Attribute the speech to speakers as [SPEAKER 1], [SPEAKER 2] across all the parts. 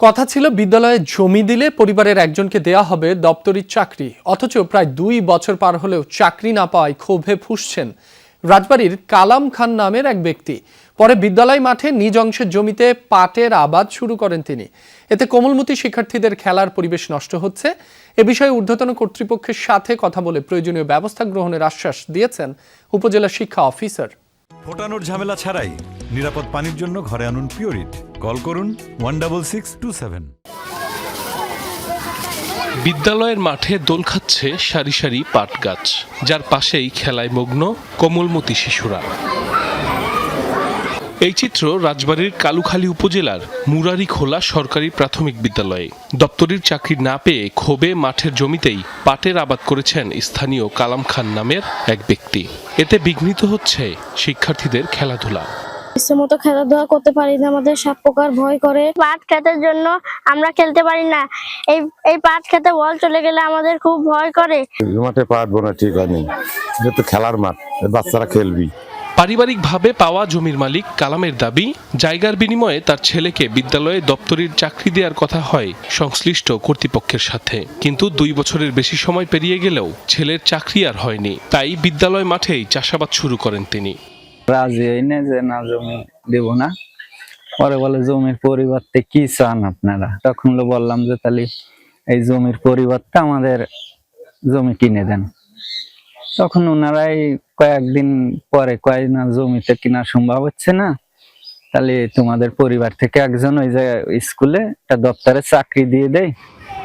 [SPEAKER 1] কথা ছিল বিদ্যালয়ে জমি দিলে পরিবারের একজনকে দেয়া হবে দপ্তরি চাকরি, অথচ প্রায় 2 বছর পার হলেও চাকরি না পাওয়ায় ক্ষোভে ফুঁসছেন রাজবাড়ীর কালাম খান নামের এক ব্যক্তি। পরে বিদ্যালয় মাঠে নিজ অংশের জমিতে পাটের আবাদ শুরু করেন তিনি। এতে কোমলমতি শিক্ষার্থীদের খেলার পরিবেশ নষ্ট হচ্ছে। এ বিষয়ে ঊর্ধ্বতন কর্তৃপক্ষের সাথে কথা বলে প্রয়োজনীয় ব্যবস্থা গ্রহণের আশ্বাস দিয়েছেন উপজেলা শিক্ষা অফিসার।
[SPEAKER 2] ফোটানোর ঝামেলা ছাড়াই নিরাপদ পানির জন্য ঘরে আনুন পিওরিট। কল করুন 16627।
[SPEAKER 3] বিদ্যালয়ের মাঠে দোল খাচ্ছে সারি সারি পাট গাছ, যার পাশেই খেলায় মগ্ন কোমলমতি শিশুরা। এই চিত্র রাজবাড়ীর কালুখালী উপজেলার মুরারীখোলা সরকারি প্রাথমিক বিদ্যালয়ে। দপ্তরির চাকরি না পেয়ে ক্ষোভে মাঠের জমিতেই পাটের আবাদ করেছেন স্থানীয় কালাম খান নামের এক ব্যক্তি। এতে বিঘ্নিত হচ্ছে শিক্ষার্থীদের খেলাধুলা।
[SPEAKER 4] মতো খেলাধুলা করতে পারি না, আমাদের সাপ পোকার ভয় করে। পাট খেতের জন্য আমরা খেলতে পারি না। এই পাট খেতে বল চলে গেলে আমাদের খুব ভয় করে।
[SPEAKER 5] মাঠে পাট বোনা ঠিক হয়নি, এটা তো খেলার মাঠ, বাচ্চারা খেলবি।
[SPEAKER 3] পারিবারিকভাবে পাওয়া জমির মালিক কালামের দাবি, জায়গার বিনিময়ে তার ছেলেকে বিদ্যালয়ে দপ্তরির চাকরি দেওয়ার কথা হয় সংশ্লিষ্ট কর্তৃপক্ষের সাথে, কিন্তু 2 বছরের বেশি সময় পেরিয়ে গেলেও ছেলের চাকরি আর হয়নি। তাই বিদ্যালয় মাঠেই চাষাবাদ শুরু করেন তিনি।
[SPEAKER 6] রাজি হইনি যে না, জমি দেব না। পরে বলে জমির পরিবর্তে কি চান আপনারা? তখন বললাম যে তাহলে এই জমির পরিবর্তে আমাদের জমি কিনে দেন। তখন ওনারাই কয়েকদিন পরে কয় না, জমিতে কিনা সম্ভব হচ্ছে না, তাহলে তোমাদের পরিবার থেকে একজন ওই যে স্কুলে একটা দপ্তরে চাকরি দিয়ে দেয়।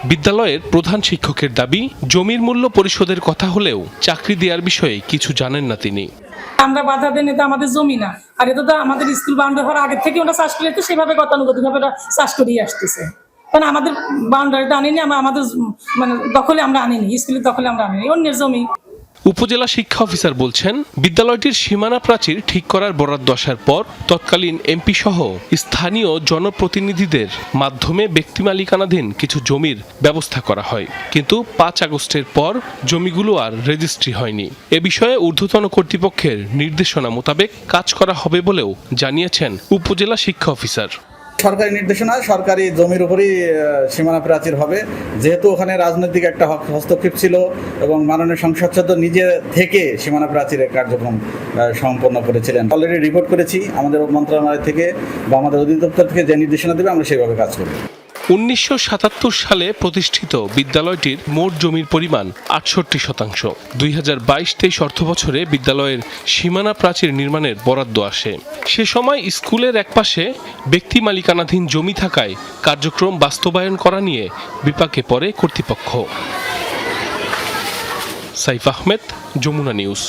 [SPEAKER 3] বিদ্যালয়ের প্রধান শিক্ষকের দাবি, জমির মূল্য পরিশোধের কথা হলেও চাকরি দেওয়ার বিষয়ে কিছু জানেন না তিনি।
[SPEAKER 7] আমরা বাধা দেন, এটা আমাদের জমি না, আর এটা তো আমাদের স্কুল বাউন্ডারি হওয়ার আগে থেকে ওরা চাষ করে, তো সেভাবে গতানুগতিক ভাবে চাষ করিয়ে আসতেছে। কারণ আমাদের বাউন্ডারিতে আনিনি, আমাদের মানে দখলে আমরা আনিনি, স্কুলের দখলে আমরা আনিনি, অন্যের জমি।
[SPEAKER 3] উপজেলা শিক্ষা অফিসার বলছেন, বিদ্যালয়টির সীমানা প্রাচীর ঠিক করার বরাদ্দ আসার পর তৎকালীন এমপি সহ স্থানীয় জনপ্রতিনিধিদের মাধ্যমে ব্যক্তি মালিকানাধীন কিছু জমির ব্যবস্থা করা হয়, কিন্তু 5 আগস্টের পর জমিগুলো আর রেজিস্ট্রি হয়নি। এ বিষয়ে ঊর্ধ্বতন কর্তৃপক্ষের নির্দেশনা মোতাবেক কাজ করা হবে বলেও জানিয়েছেন উপজেলা শিক্ষা অফিসার।
[SPEAKER 8] সরকারি নির্দেশনা, সরকারি জমির উপরই সীমানা প্রাচীর হবে। যেহেতু ওখানে রাজনৈতিক একটা হস্তক্ষেপ ছিল এবং মাননীয় সংসদ সদস্য নিজে থেকে সীমানা প্রাচীরের কার্যক্রম সম্পন্ন করেছিলেন। অলরেডি রিপোর্ট করেছি আমাদের মন্ত্রণালয় থেকে বা আমাদের অধিদপ্তর থেকে যে নির্দেশনা দেবে আমরা সেইভাবে কাজ করব।
[SPEAKER 3] 1977 সালে প্রতিষ্ঠিত বিদ্যালয়টির মোট জমির পরিমাণ 68%। 2022-23 অর্থবছরে বিদ্যালয়ের সীমানা প্রাচীর নির্মাণের বরাদ্দ আসে। সে সময় স্কুলের একপাশে ব্যক্তি মালিকানাধীন জমি থাকায় কার্যক্রম বাস্তবায়ন করা নিয়ে বিপাকে পড়ে কর্তৃপক্ষ। সাইফ আহমেদ, যমুনা নিউজ।